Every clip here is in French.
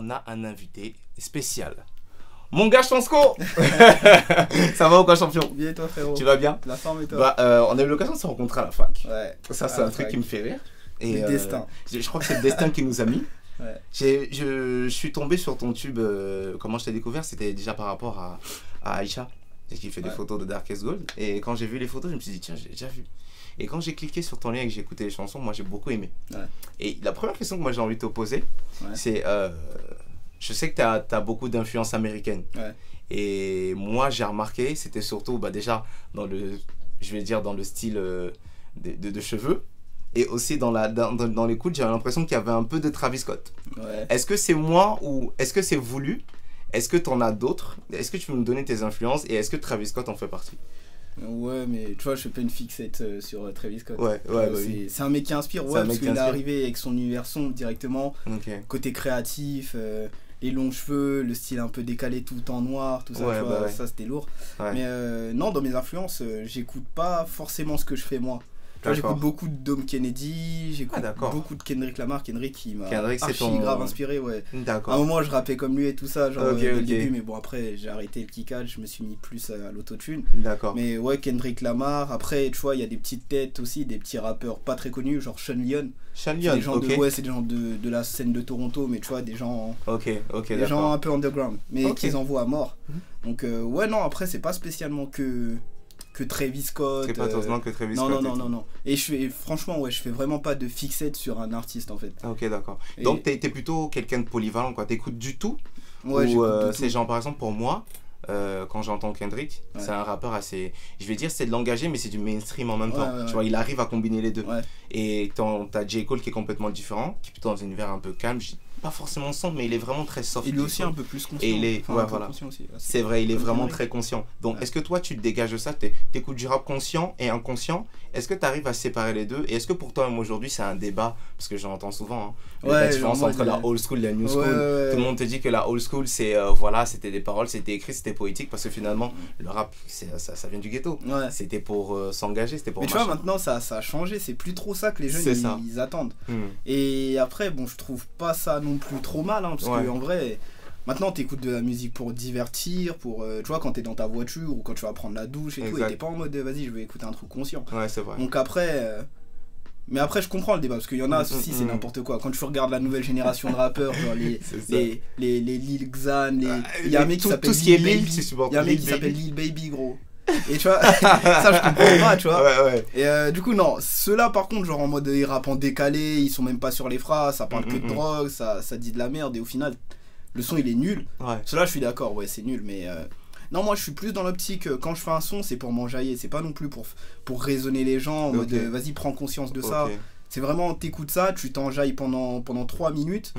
on a un invité spécial. Mon gars Chansko. Ça va ou quoi, champion? Bien et toi, frérot? Tu vas bien? La forme et toi? On a eu l'occasion de se rencontrer à la fac. Ouais. Ça, c'est un truc qui me fait rire. Et le destin. Je crois que c'est le destin qui nous a mis. Ouais. Je suis tombé sur ton tube. Comment je t'ai découvert? C'était déjà par rapport à Aïcha, qui fait des photos de Darkest Gold. Et quand j'ai vu les photos, je me suis dit, tiens, j'ai déjà vu. Et quand j'ai cliqué sur ton lien et que j'ai écouté les chansons, moi j'ai beaucoup aimé. Ouais. Et la première question que moi j'ai envie de te poser, c'est je sais que tu as beaucoup d'influence américaine. Ouais. Et moi j'ai remarqué, c'était surtout déjà dans le, je vais dire, dans le style de cheveux. Et aussi dans l'écoute, j'avais l'impression qu'il y avait un peu de Travis Scott. Ouais. Est-ce que c'est moi ou est-ce que c'est voulu? Est-ce que tu en as d'autres? Est-ce que tu peux me donner tes influences? Et est-ce que Travis Scott en fait partie? Ouais, mais tu vois, je fais pas une fixette sur Travis Scott. C'est un mec qui inspire, parce qu'il est arrivé avec son univers son directement. Côté créatif, les longs cheveux, le style un peu décalé tout en noir, tout ça, ça c'était lourd. Mais non, dans mes influences, j'écoute pas forcément ce que je fais moi. J'écoute beaucoup de Dom Kennedy, j'écoute beaucoup de Kendrick Lamar. Kendrick qui m'a grave inspiré, À un moment je rappais comme lui et tout ça, genre au début, mais bon après j'ai arrêté le kickage, je me suis mis plus à l'autotune. Mais ouais, Kendrick Lamar, après tu vois il y a des petites têtes aussi, des petits rappeurs pas très connus, genre Sean Leon. C'est des gens c'est des gens de la scène de Toronto, mais tu vois des gens des gens un peu underground, mais qu'ils envoient à mort. Donc ouais non, après c'est pas spécialement que Travis Scott. C'est pas totalement que Travis Scott. Non. Et franchement, je fais vraiment pas de fixette sur un artiste en fait. Ok, d'accord. Donc t'es plutôt quelqu'un de polyvalent, quoi. T'écoutes du tout? Ouais, j'écoute du tout. C'est genre, par exemple, pour moi, quand j'entends Kendrick, c'est un rappeur assez. Je vais dire, c'est de l'engagé, mais c'est du mainstream en même temps. Tu vois, il arrive à combiner les deux. Et t'as J. Cole qui est complètement différent, qui est plutôt dans un univers un peu calme. Pas forcément sombre, mais il est vraiment très soft. Il est aussi un peu plus conscient. Et il est, c'est vrai, il est vraiment très conscient. Donc, est-ce que toi, tu te dégages de ça? T'écoutes du rap conscient et inconscient. Est-ce que tu arrives à séparer les deux? Et est-ce que pour toi, même aujourd'hui, c'est un débat? Parce que j'entends souvent, la différence entre la old school et la new school. Tout le monde te dit que la old school, c'est, c'était des paroles, c'était écrit, c'était poétique. Parce que finalement, le rap, ça vient du ghetto. C'était pour s'engager, c'était pour mais tu vois, maintenant, ça a changé. C'est plus trop ça que les jeunes, ils attendent. Et après, bon, je trouve pas ça non plus trop mal, parce que en vrai maintenant t'écoutes de la musique pour divertir, pour tu vois, quand t'es dans ta voiture ou quand tu vas prendre la douche et tout, et t'es pas en mode vas-y je vais écouter un truc conscient. C'est vrai. Donc après mais après je comprends le débat, parce qu'il y en a aussi c'est n'importe quoi. Quand tu regardes la nouvelle génération de rappeurs, genre les Lil Xan, il y a un mec qui s'appelle Lil Baby, il y a un mec qui s'appelle Lil Baby, gros. Et tu vois, ça je comprends pas, tu vois. Et du coup, non, ceux-là par contre, genre en mode ils rappent en décalé, ils sont même pas sur les phrases, ça parle que de drogue, ça dit de la merde, et au final, le son il est nul. Ceux-là, je suis d'accord, c'est nul, mais non, moi je suis plus dans l'optique, quand je fais un son, c'est pour m'enjailler, c'est pas non plus pour raisonner les gens, en mode vas-y, prends conscience de ça. C'est vraiment, t'écoutes ça, tu t'enjailles pendant 3 minutes,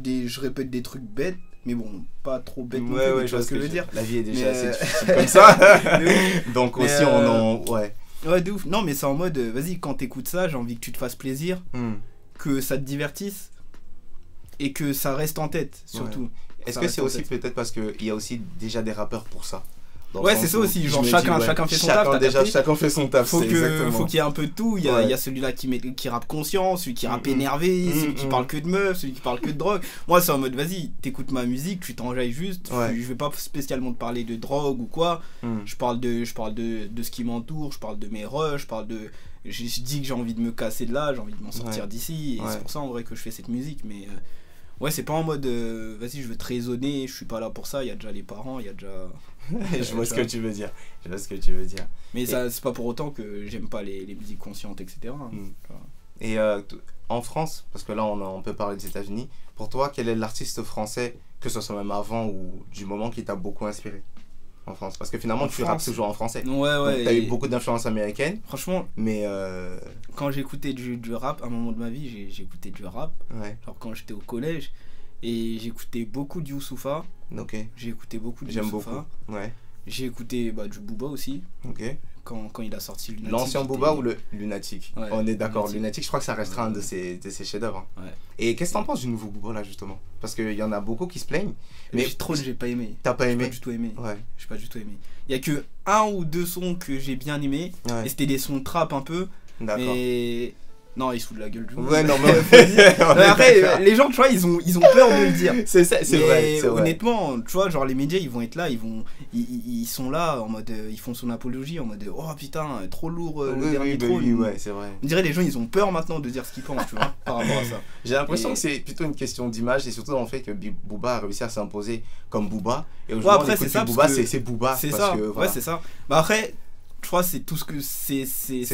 je répète des trucs bêtes. Mais bon, pas trop bête non plus, tu vois ce que je veux dire. La vie est déjà assez difficile comme ça. Donc aussi, Ouais, de ouf. Non, mais c'est en mode, vas-y, quand t'écoutes ça, j'ai envie que tu te fasses plaisir, que ça te divertisse, et que ça reste en tête, surtout. Est-ce que c'est aussi peut-être parce qu'il y a aussi déjà des rappeurs pour ça? C'est ça aussi, genre chacun fait son taf. Chacun fait son taf, faut qu'il y ait un peu de tout. Il y a celui-là qui rappe conscient, celui qui rappe énervé, celui qui parle que de meufs, celui qui parle que de drogue. Moi c'est en mode vas-y, t'écoutes ma musique, tu t'enjailles juste. Je vais pas spécialement te parler de drogue ou quoi. Je parle de ce qui m'entoure, je parle de mes rushs, je dis que j'ai envie de me casser de là, j'ai envie de m'en sortir d'ici. Et c'est pour ça en vrai que je fais cette musique. Mais c'est pas en mode vas-y je veux te raisonner, je suis pas là pour ça, il y a déjà les parents, il y a déjà... Je vois ce que tu veux dire. Mais ça, c'est pas pour autant que j'aime pas les musiques conscientes, etc. Et en France, parce que là on peut parler des États-Unis, pour toi quel est l'artiste français, que ce soit même avant ou du moment, qui t'a beaucoup inspiré en France? Parce que finalement tu rappes toujours en français. Donc t'as eu beaucoup d'influences américaines. Franchement, mais quand j'écoutais du rap, à un moment de ma vie, j'écoutais du rap. Genre quand j'étais au collège. Et j'écoutais beaucoup de Youssoupha. J'ai écouté beaucoup de Youssoupha. J'ai écouté du Booba aussi. Quand il a sorti Lunatic. L'ancien Booba ou le Lunatic? On est d'accord, Lunatic, je crois que ça restera un de ses chefs-d'œuvre. Et qu'est-ce que t'en penses du nouveau Booba là justement? Parce qu'il y en a beaucoup qui se plaignent. Mais j'ai pas aimé. T'as pas aimé? J'ai pas du tout aimé. Il y a que 1 ou 2 sons que j'ai bien aimé. Et c'était des sons trap un peu. Mais Non, ils se foutent de la gueule du monde. Ouais, non, mais après, les gens, tu vois, ils ont peur de le dire. C'est vrai. Honnêtement, tu vois, genre les médias, ils vont être là, ils sont là en mode, ils font son apologie en mode, oh putain, trop lourd le dernier trône. Oui, ouais, c'est vrai. On dirait les gens, ils ont peur maintenant de dire ce qu'ils pensent, tu vois, par rapport à ça. J'ai l'impression que c'est plutôt une question d'image et surtout dans le fait que Booba a réussi à s'imposer comme Booba. Et aujourd'hui, après, c'est ça. Booba, c'est Booba. C'est ça. Ouais, c'est ça. Bah après. Je crois que c'est tout ce que c'est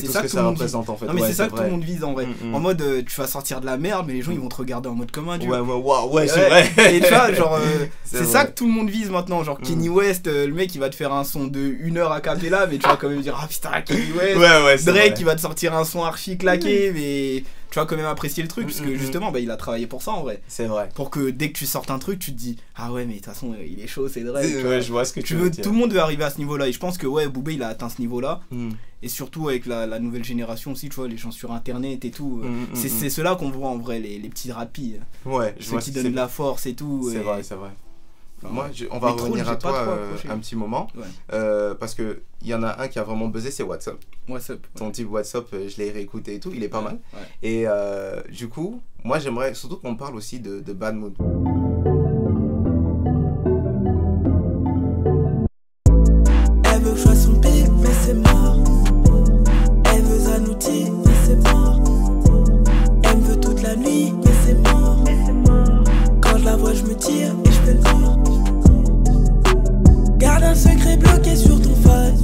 tout ça que ça représente en fait. Non mais c'est ça que tout le monde vise en vrai. En mode tu vas sortir de la merde mais les gens ils vont te regarder en mode comme un dieu. Ouais, c'est vrai. Et tu vois genre c'est ça que tout le monde vise maintenant, genre Kanye West, le mec il va te faire un son de 1 heure a cappella mais tu vas quand même dire ah putain Kanye West. Drake il va te sortir un son archi claqué mais tu vas quand même apprécier le truc parce que justement bah, il a travaillé pour ça en vrai. C'est vrai. Pour que dès que tu sortes un truc tu te dis ah ouais mais de toute façon il est chaud c'est Drake. Ouais, je vois ce que tu veux dire. Tout le monde veut arriver à ce niveau là et je pense que ouais Booba il a atteint ce niveau là. Et surtout avec la nouvelle génération aussi, tu vois, les gens sur internet et tout. C'est ceux-là qu'on voit en vrai, les petits rapis. Ouais, ceux qui donnent de la force et tout. C'est vrai. Moi, on va revenir à toi un petit moment. Parce qu'il y en a un qui a vraiment buzzé, c'est WhatsApp. Ton type WhatsApp, je l'ai réécouté et tout, il est pas mal. Ouais. Et du coup, moi j'aimerais surtout qu'on parle aussi de Bad Mood. Elle veut choisir son pic, mais c'est mort. Elle veut Zanouti, mais c'est mort. Elle me veut toute la nuit, mais c'est mort. Quand je la vois, je me tire et je fais le mort. Garde un secret bloqué sur ton face.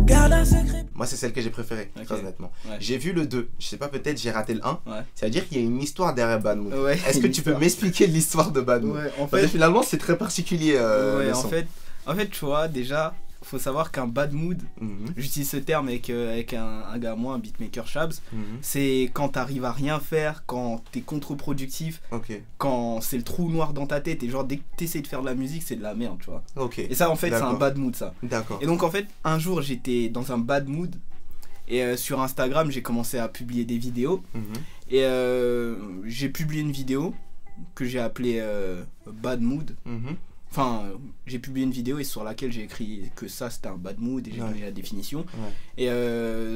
Garde un secret. Moi, c'est celle que j'ai préférée, très honnêtement. Ouais. J'ai vu le 2, je sais pas, peut-être j'ai raté le 1. C'est-à-dire qu'il y a une histoire derrière Bad Mood. Est-ce que tu peux m'expliquer l'histoire de Bad Mood? En fait, parce que finalement, c'est très particulier. En fait, tu vois, déjà, faut savoir qu'un bad mood, j'utilise ce terme avec un gars à moi, un beatmaker Shabs, c'est quand t'arrives à rien faire, quand t'es contre-productif, quand c'est le trou noir dans ta tête et genre dès que t'essaies de faire de la musique, c'est de la merde, tu vois. Et ça, en fait, c'est un bad mood, ça. Et donc, en fait, un jour, j'étais dans un bad mood et sur Instagram, j'ai commencé à publier des vidéos et j'ai publié une vidéo que j'ai appelée Bad Mood. Enfin, j'ai publié une vidéo et sur laquelle j'ai écrit que ça c'était un bad mood et j'ai donné la définition. Et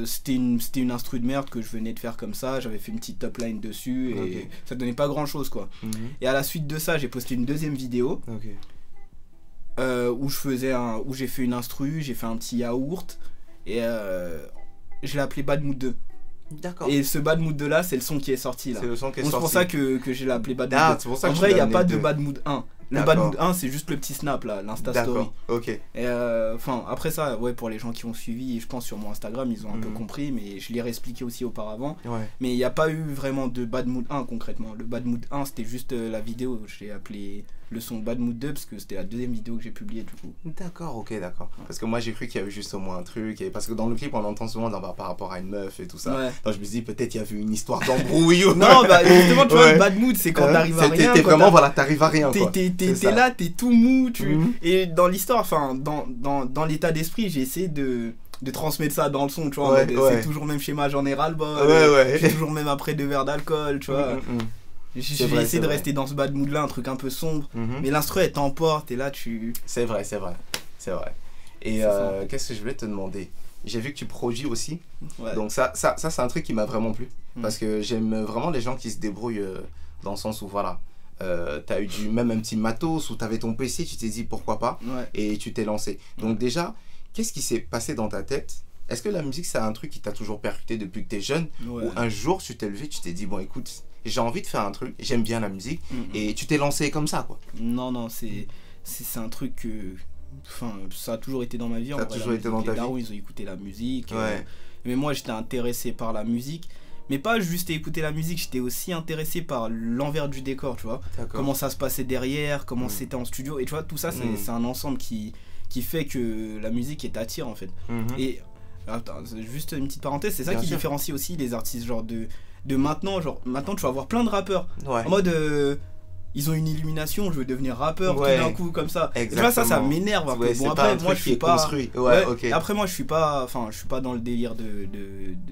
c'était une instru de merde que je venais de faire comme ça, j'avais fait une petite top line dessus et ça donnait pas grand chose quoi. Et à la suite de ça, j'ai posté une deuxième vidéo où j'ai fait une instru, j'ai fait un petit yaourt et je l'ai appelé Bad Mood 2. Et ce Bad Mood 2 là, c'est le son qui est sorti là. C'est pour ça que je l'ai appelé Bad Mood 2. En vrai, il n'y a pas de Bad Mood 1. Le Bad Mood 1 c'est juste le petit snap là, l'Insta Story. Et enfin après ça, ouais, pour les gens qui ont suivi, je pense sur mon Instagram, ils ont un peu compris, mais je l'ai réexpliqué aussi auparavant. Mais il n'y a pas eu vraiment de Bad Mood 1 concrètement. Le Bad Mood 1 c'était juste la vidéo, je l'ai appelé le son Bad Mood 2 parce que c'était la deuxième vidéo que j'ai publiée du coup. D'accord. Parce que moi j'ai cru qu'il y avait juste au moins un truc, parce que dans le clip on entend souvent par rapport à une meuf et tout ça. Donc je me suis dit peut-être il y avait une histoire d'embrouille ou... Non bah justement tu vois le Bad Mood c'est quand t'arrives à rien. T'arrives à rien quoi. T'es là, t'es tout mou, et dans l'histoire, enfin dans l'état d'esprit j'ai essayé de transmettre ça dans le son, tu vois, c'est toujours le même schéma, j'en ai ras le bol, j'ai toujours même après 2 verres d'alcool, tu vois. J'ai essayé de rester dans ce bad mood là, un truc un peu sombre, mais l'instru elle t'emporte et là tu... C'est vrai. Et qu'est-ce que je voulais te demander? J'ai vu que tu produis aussi, donc ça c'est un truc qui m'a vraiment plu, parce que j'aime vraiment les gens qui se débrouillent dans le sens où voilà, t'as eu même un petit matos, ou t'avais ton PC, tu t'es dit pourquoi pas, et tu t'es lancé. Donc déjà, qu'est-ce qui s'est passé dans ta tête? Est-ce que la musique c'est un truc qui t'a toujours percuté depuis que t'es jeune, ou un jour tu t'es levé, tu t'es dit bon écoute, j'ai envie de faire un truc, j'aime bien la musique, et tu t'es lancé comme ça quoi? Non, c'est un truc que... Enfin, ça a toujours été dans ma vie. Ça a toujours été dans ta vie. Ils ont écouté la musique. Mais moi, j'étais intéressé par la musique. Mais pas juste écouter la musique, j'étais aussi intéressé par l'envers du décor, tu vois. Comment ça se passait derrière, comment c'était en studio. Et tu vois, tout ça, c'est un ensemble qui fait que la musique est attire, en fait. Et attends, juste une petite parenthèse, c'est ça qui différencie aussi les artistes, genre de maintenant. Genre, maintenant, tu vas voir plein de rappeurs. En mode... ils ont une illumination, je veux devenir rappeur tout d'un coup comme ça. Tu vois, ça m'énerve un peu. Bon, après moi je suis pas construit. Après moi je suis pas dans le délire de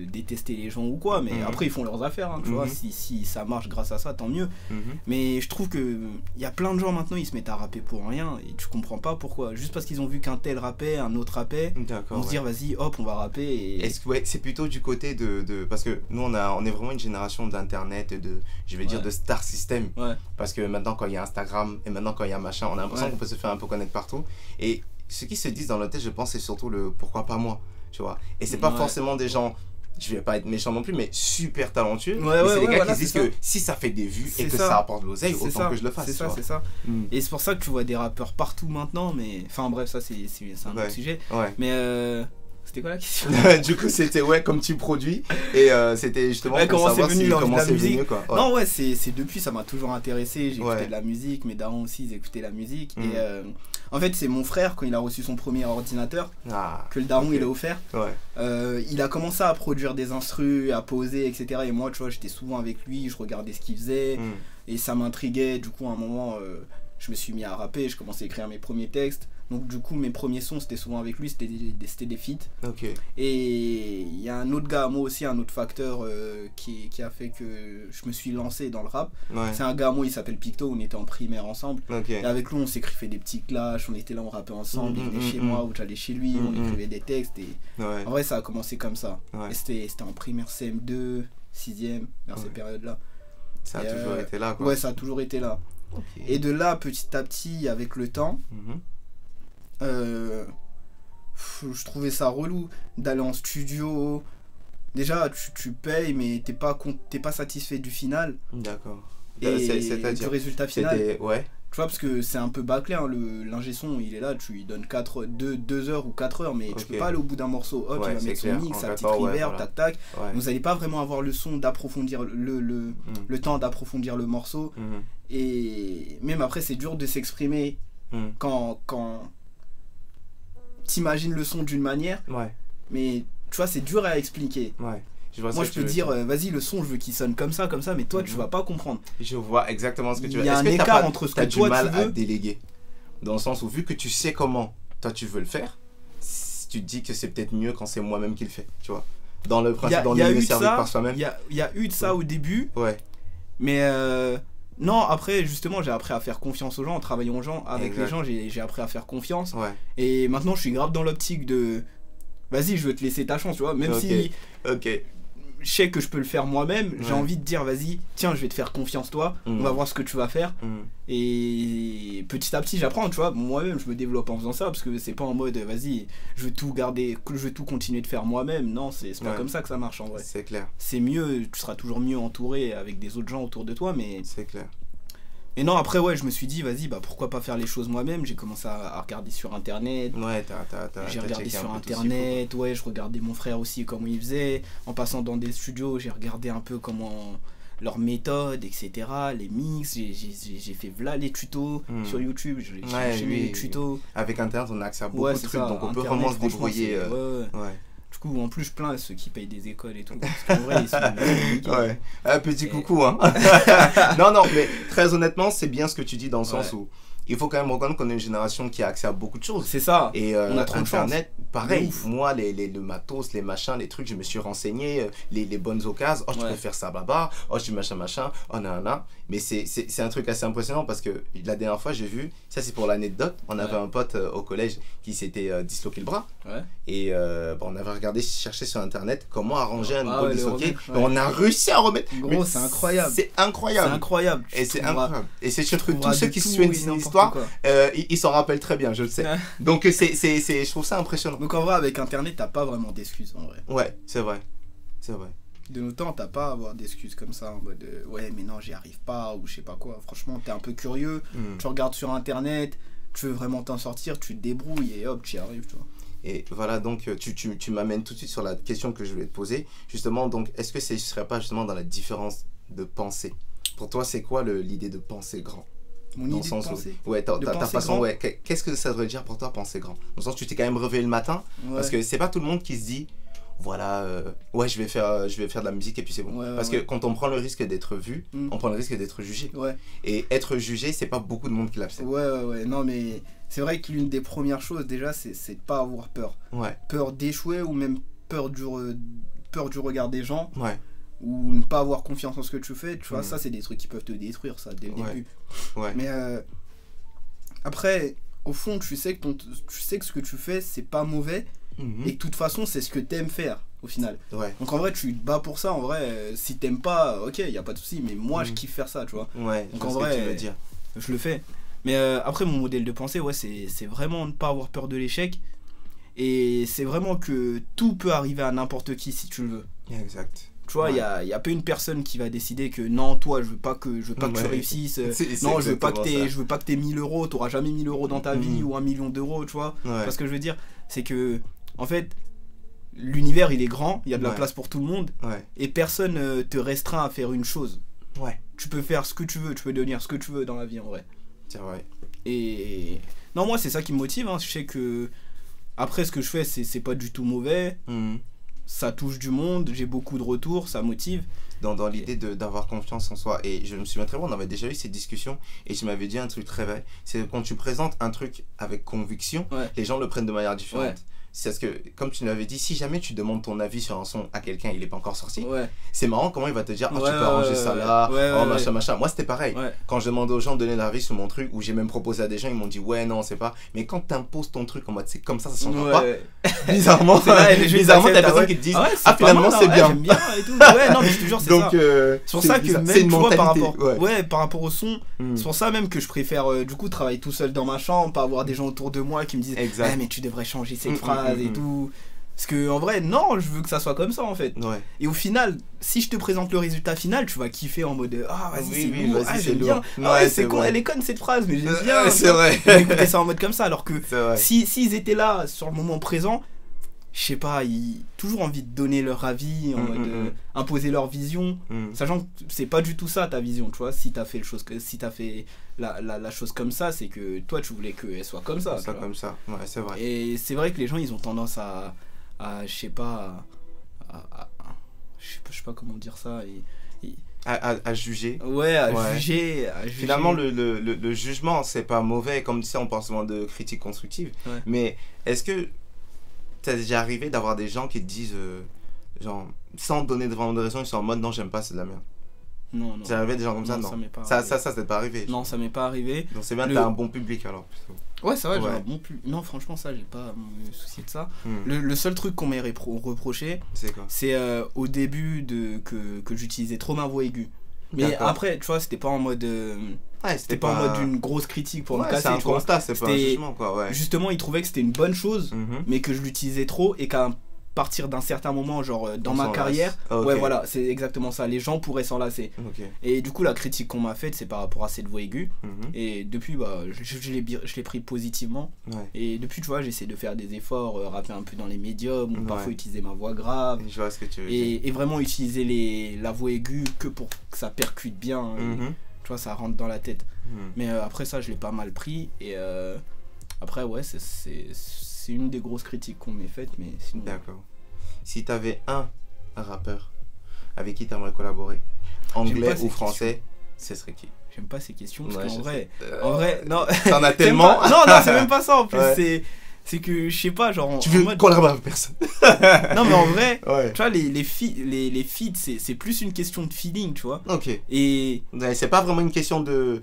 détester les gens ou quoi, mais après ils font leurs affaires, hein, tu vois, si ça marche grâce à ça, tant mieux. Mais je trouve que il y a plein de gens maintenant, ils se mettent à rapper pour rien et tu comprends pas pourquoi, juste parce qu'ils ont vu qu'un tel rappait, un autre rappait, on se dire vas-y, hop, on va rapper et... Est-ce que c'est plutôt du côté de parce que nous on est vraiment une génération d'internet et de de star system, parce que maintenant quand il y a Instagram et maintenant quand il y a machin, on a l'impression qu'on peut se faire un peu connaître partout, et ce qui se disent dans leur tête, je pense, c'est surtout le pourquoi pas moi, tu vois, et c'est pas forcément des gens, je vais pas être méchant non plus, mais super talentueux, c'est des gars qui disent que si ça fait des vues et que ça apporte de l'oseille, autant que je le fasse, c'est ça. Et c'est pour ça que tu vois des rappeurs partout maintenant, mais enfin bref, ça c'est un autre sujet, mais c'était quoi la question? Du coup, c'était comme tu produis, et c'était justement pour comment savoir c'est venu comment c'est venu quoi. Non, c'est depuis, ça m'a toujours intéressé, j'ai écouté de la musique, mes darons aussi ils écoutaient la musique, et en fait c'est mon frère, quand il a reçu son premier ordinateur, que le daron il a offert, il a commencé à produire des instrus, à poser, etc. Et moi tu vois, j'étais souvent avec lui, je regardais ce qu'il faisait, et ça m'intriguait. Du coup à un moment je me suis mis à rapper, je commençais à écrire mes premiers textes. Donc du coup mes premiers sons c'était souvent avec lui, c'était des feats. Et il y a un autre gars, moi aussi, un autre facteur qui a fait que je me suis lancé dans le rap. C'est un gars, moi il s'appelle Picto, on était en primaire ensemble. Et avec lui on s'écrivait des petits clashs, on était là, on rappait ensemble, il venait chez moi ou j'allais chez lui, on écrivait des textes. Et en vrai ça a commencé comme ça. Et c'était en primaire CM2, 6ème, vers ces périodes-là. Ça a toujours été là quoi. Ouais, ça a toujours été là. Et de là, petit à petit, avec le temps, je trouvais ça relou d'aller en studio. Déjà, tu payes, mais t'es pas satisfait du final. D'accord. Et du résultat final. Ouais. Tu vois, parce que c'est un peu bâclé, hein, l'ingé son, il est là, tu lui donnes 2 heures ou 4 heures, mais tu peux pas aller au bout d'un morceau. Hop, il va mettre son mix, sa petite reverb, tac tac. Vous allez pas vraiment avoir le son d'approfondir le temps d'approfondir le morceau. Et même après, c'est dur de s'exprimer quand t'imagines le son d'une manière, mais tu vois, c'est dur à expliquer. Moi je peux dire vas-y, le son je veux qu'il sonne comme ça, mais toi tu vas pas comprendre. Je vois exactement ce que tu veux. Il y a un écart entre ce que toi tu veux. T'as du mal à déléguer, dans le sens où vu que tu sais comment toi tu veux le faire, tu te dis que c'est peut-être mieux quand c'est moi-même qui le fais, tu vois, dans le principe, dans le servir par soi-même. Il y a eu de ça au début, mais non, après justement j'ai appris à faire confiance aux gens, en travaillant avec les gens, j'ai appris à faire confiance, et maintenant je suis grave dans l'optique de vas-y, je veux te laisser ta chance, tu vois, même si je sais que je peux le faire moi-même, j'ai envie de dire vas-y, tiens, je vais te faire confiance toi, on va voir ce que tu vas faire, et petit à petit j'apprends, tu vois, moi-même je me développe en faisant ça, parce que c'est pas en mode vas-y, je veux tout garder, je veux tout continuer de faire moi-même, non, c'est pas comme ça que ça marche en vrai. C'est clair. C'est mieux, tu seras toujours mieux entouré avec des autres gens autour de toi, mais... C'est clair. Et non, après je me suis dit vas-y, pourquoi pas faire les choses moi-même. J'ai commencé à regarder sur internet. J'ai regardé sur internet, je regardais mon frère aussi comment il faisait. En passant dans des studios, j'ai regardé un peu comment leurs méthodes, etc. Les mix, j'ai fait les tutos sur YouTube, j'ai cherché les tutos. Avec internet on a accès à beaucoup de trucs, donc on peut vraiment se débrouiller. Du coup, en plus, je plains ceux qui payent des écoles et tout. Parce qu'en vrai, ils sont petit coucou, hein. non, mais très honnêtement, c'est bien ce que tu dis dans le sens où il faut quand même reconnaître qu'on est une génération qui a accès à beaucoup de choses. C'est ça. Et on a trop internet, pareil. Moi, le matos, les machins, les trucs, je me suis renseigné, les bonnes occasions. Oh, je peux faire ça, baba. Oh, je suis machin. Oh, nanana. Mais c'est un truc assez impressionnant parce que la dernière fois, j'ai vu, ça c'est pour l'anecdote, on avait un pote au collège qui s'était disloqué le bras. Et on avait cherché sur internet comment arranger un bras disloqué. On a réussi à remettre. Gros, c'est incroyable. C'est incroyable. C'est incroyable. Et c'est incroyable. Et c'est sûr que tous ceux qui suivent une histoire, ils s'en rappellent très bien, je le sais. Donc je trouve ça impressionnant. Donc en vrai, avec internet, t'as pas vraiment d'excuses en vrai. Ouais, c'est vrai. De nos temps, t'as pas à avoir d'excuses comme ça en mode ouais, mais non, j'y arrive pas ou je sais pas quoi. Franchement, t'es un peu curieux, tu regardes sur internet, tu veux vraiment t'en sortir, tu te débrouilles et hop, tu y arrives, tu vois. Et voilà, donc tu m'amènes tout de suite sur la question que je voulais te poser. Justement, donc, est-ce que ce serait pas justement dans la différence de pensée? Pour toi, c'est quoi l'idée de penser grand? Mon idée de penser. Ta façon, qu'est-ce que ça devrait dire pour toi penser grand? Dans le sens où tu t'es quand même réveillé le matin, parce que c'est pas tout le monde qui se dit voilà, ouais, je vais faire de la musique et puis c'est bon. Parce que quand on prend le risque d'être vu, on prend le risque d'être jugé. Et être jugé, c'est pas beaucoup de monde qui l'accepte. Ouais, non mais c'est vrai que l'une des premières choses déjà, c'est de pas avoir peur. Peur d'échouer ou même peur du regard des gens. Ou ne pas avoir confiance en ce que tu fais, tu vois, ça c'est des trucs qui peuvent te détruire, ça, dès le début. Mais après, au fond, tu sais que ce que tu fais, c'est pas mauvais, et que de toute façon, c'est ce que t'aimes faire, au final. Donc en vrai, tu te bats pour ça, en vrai, si t'aimes pas, ok, y a pas de souci, mais moi, je kiffe faire ça, tu vois. Donc en vrai, je le fais. Mais après, mon modèle de pensée, c'est vraiment ne pas avoir peur de l'échec, et c'est vraiment que tout peut arriver à n'importe qui si tu le veux. Exact. Tu vois, il y a pas une personne qui va décider que non, toi, je veux pas que tu réussisses. Non, je veux pas que t'aies 1000 euros, t'auras jamais 1000 euros dans ta vie ou 1 million d'euros, tu vois. Parce que je veux dire, c'est que, en fait, l'univers, il est grand, il y a de la place pour tout le monde, et personne te restreint à faire une chose. Tu peux faire ce que tu veux, tu peux devenir ce que tu veux dans la vie, en vrai. C'est vrai. Et non, moi, c'est ça qui me motive, hein. Je sais que, après, ce que je fais, c'est pas du tout mauvais. Ça touche du monde, j'ai beaucoup de retours, ça motive. Dans l'idée d'avoir confiance en soi. Et je me souviens très bien, on avait déjà eu cette discussion et je m'avais dit un truc très vrai. C'est que quand tu présentes un truc avec conviction, les gens le prennent de manière différente. C'est parce que, comme tu l'avais dit, si jamais tu demandes ton avis sur un son à quelqu'un, il est pas encore sorti, c'est marrant comment il va te dire, oh, tu peux arranger ça là, machin. Moi, c'était pareil. Quand je demandais aux gens de donner leur avis sur mon truc, ou j'ai même proposé à des gens, ils m'ont dit, ouais, non, c'est pas. Mais quand t'imposes ton truc en mode, c'est comme ça changera pas. Bizarrement, t'as des personnes qui te disent, finalement, c'est bien. J'aime bien et tout. Ouais, non, mais je te jure, c'est ça. C'est pour ça que même, tu vois, par rapport au son, c'est pour ça même que je préfère, du coup, travailler tout seul dans ma chambre, pas avoir des gens autour de moi qui me disent, mais tu devrais changer cette phrase et tout. Parce que en vrai, non, je veux que ça soit comme ça en fait. Et au final, si je te présente le résultat final, tu vas kiffer en mode vas-y, c'est beau, j'aime bien. C'est con, elle est conne cette phrase, mais j'aime bien. C'est vrai. Écouter ça en mode comme ça, alors que s'ils étaient là sur le moment présent, je sais pas, ils toujours envie de donner leur avis, en mode imposer leur vision, sachant que c'est pas du tout ça ta vision, tu vois. Si t'as fait la chose comme ça, c'est que toi tu voulais qu'elle soit comme ça. Comme ça, ouais, c'est vrai. Et c'est vrai que les gens ils ont tendance à je sais pas, je sais pas comment dire ça, à juger. Juger. Finalement, le jugement, c'est pas mauvais. Comme tu sais, on parle souvent de critique constructive. Mais est-ce que t'as déjà arrivé d'avoir des gens qui te disent, genre, sans donner vraiment de raison, ils sont en mode non, j'aime pas, c'est de la merde? Non. C'est arrivé des gens comme ça? Non, ça t'est pas arrivé. Non, ça m'est pas arrivé. Donc c'est bien, t'as un bon public alors plutôt. Ouais, c'est vrai, j'ai un bon public. Non, franchement, ça, j'ai pas me soucier de ça. Le seul truc qu'on m'a reproché, c'est quoi? C'est au début que j'utilisais trop ma voix aiguë. Mais après, tu vois, c'était pas en mode. C'était pas en mode une grosse critique pour me casser. C'est un constat, c'est pas un jugement quoi. Justement, ils trouvaient que c'était une bonne chose, mais que je l'utilisais trop et qu'à partir d'un certain moment, genre dans ma carrière, voilà, c'est exactement ça. Les gens pourraient s'en lasser. Et du coup, la critique qu'on m'a faite, c'est par rapport à cette voix aiguë. Et depuis, je l'ai pris positivement. Et depuis, tu vois, j'essaie de faire des efforts, rapper un peu dans les médiums, ou parfois utiliser ma voix grave. Je vois ce que tu veux dire. Et vraiment utiliser la voix aiguë que pour que ça percute bien. Tu vois, ça rentre dans la tête. Mais après ça, je l'ai pas mal pris. Et après, c'est une des grosses critiques qu'on m'ait faites, mais sinon... D'accord. Si t'avais un rappeur avec qui t'aimerais collaborer, anglais ou français, ce serait qui? J'aime pas ces questions, parce qu'en vrai, non... T'en as tellement... Non, c'est même pas ça, en plus, c'est que, je sais pas, genre... Tu veux collaborer avec personne? Non, mais en vrai, tu vois, les feats, c'est plus une question de feeling, tu vois. Et... c'est pas vraiment une question de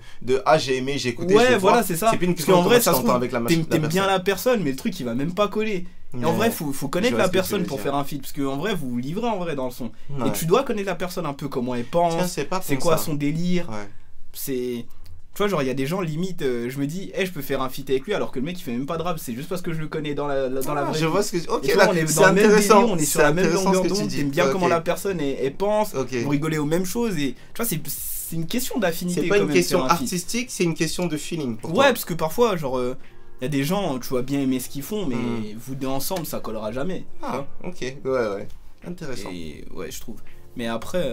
j'ai aimé, j'ai écouté, voilà, c'est ça. C'est plus une question de ça se trouve, t'aimes bien la personne, mais le truc, il va même pas coller. Et en vrai, faut connaître la personne pour faire un feat, parce que en vrai, vous vous livrez en vrai dans le son. Et tu dois connaître la personne un peu, comment elle pense, c'est quoi son délire. C'est... Tu vois, genre, il y a des gens, limite, je me dis, je peux faire un feat avec lui, alors que le mec, il fait même pas de rap, c'est juste parce que je le connais dans la vraie je vois ce que... Ok, là, on est dans le même délire, on est sur la même longueur d'onde, t'aimes bien comment la personne, elle pense, vous rigolez aux mêmes choses, et tu vois, c'est une question d'affinité. C'est pas une question artistique, c'est une question de feeling. Ouais, parce que parfois, genre... Il y a des gens, tu vois bien aimer ce qu'ils font, mais vous deux ensemble, ça collera jamais. Ok, ouais. Intéressant. Et ouais, je trouve. Mais après,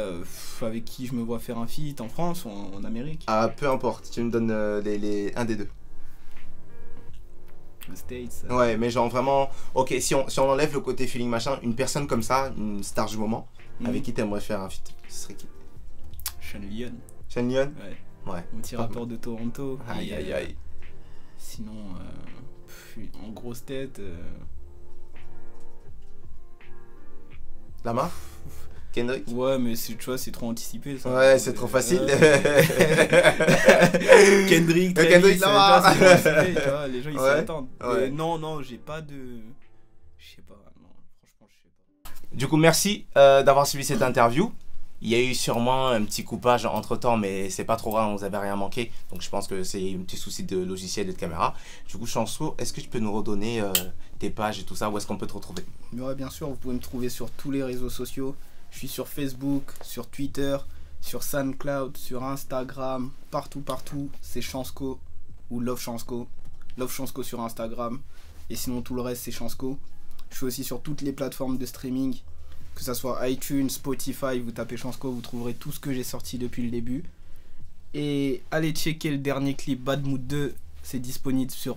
avec qui je me vois faire un feat, en France ou en Amérique? Peu importe, tu me donnes un des deux. Le States. Ouais, mais genre vraiment, ok, si on enlève le côté feeling machin, une personne comme ça, une star du moment, avec qui t'aimerais faire un feat, ce serait qui? Sean Leon. Sean Leon? Ouais. Mon petit rappeur de Toronto. Aïe aïe aïe. Sinon, en grosse tête. Lamar? Kendrick? Ouais, mais tu vois, c'est trop anticipé ça. Ouais, c'est trop facile. Kendrick, Lamar. Les gens ils s'y attendent. Ouais. Non, j'ai pas de. Je sais pas, non, franchement, je sais pas. Du coup, merci d'avoir suivi cette interview. Il y a eu sûrement un petit coupage entre temps, mais c'est pas trop grave, on vous avait rien manqué. Donc je pense que c'est un petit souci de logiciel et de caméra. Du coup, Chansko, est-ce que tu peux nous redonner tes pages et tout ça? Où est-ce qu'on peut te retrouver? Ouais, bien sûr, vous pouvez me trouver sur tous les réseaux sociaux. Je suis sur Facebook, sur Twitter, sur SoundCloud, sur Instagram, partout. C'est Chansko ou Love Chansko. Love Chansko sur Instagram. Et sinon, tout le reste, c'est Chansko. Je suis aussi sur toutes les plateformes de streaming. Que ça soit iTunes, Spotify, vous tapez Chansko, vous trouverez tout ce que j'ai sorti depuis le début. Et allez checker le dernier clip Bad Mood 2, c'est disponible sur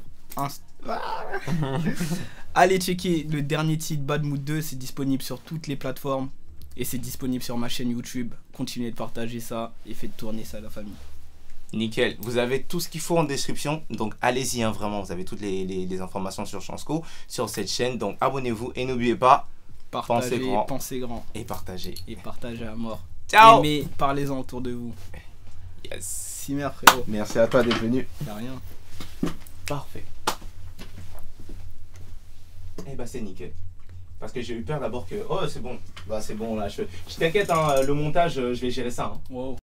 allez checker le dernier titre Bad Mood 2, c'est disponible sur toutes les plateformes. Et c'est disponible sur ma chaîne YouTube. Continuez de partager ça et faites tourner ça à la famille. Nickel, vous avez tout ce qu'il faut en description, donc allez-y vraiment, vous avez toutes les informations sur Chansko, sur cette chaîne, donc abonnez-vous et n'oubliez pas, pensez grand. Et partagez. Et partagez à mort. Ciao. Aimez, parlez-en autour de vous. Yes. Simer, frérot. Merci à toi d'être venu. Y'a rien. Parfait. Eh bah c'est nickel. Parce que j'ai eu peur d'abord que... Oh c'est bon. Bah c'est bon là. Je t'inquiète, hein, le montage, je vais gérer ça. Hein. Wow.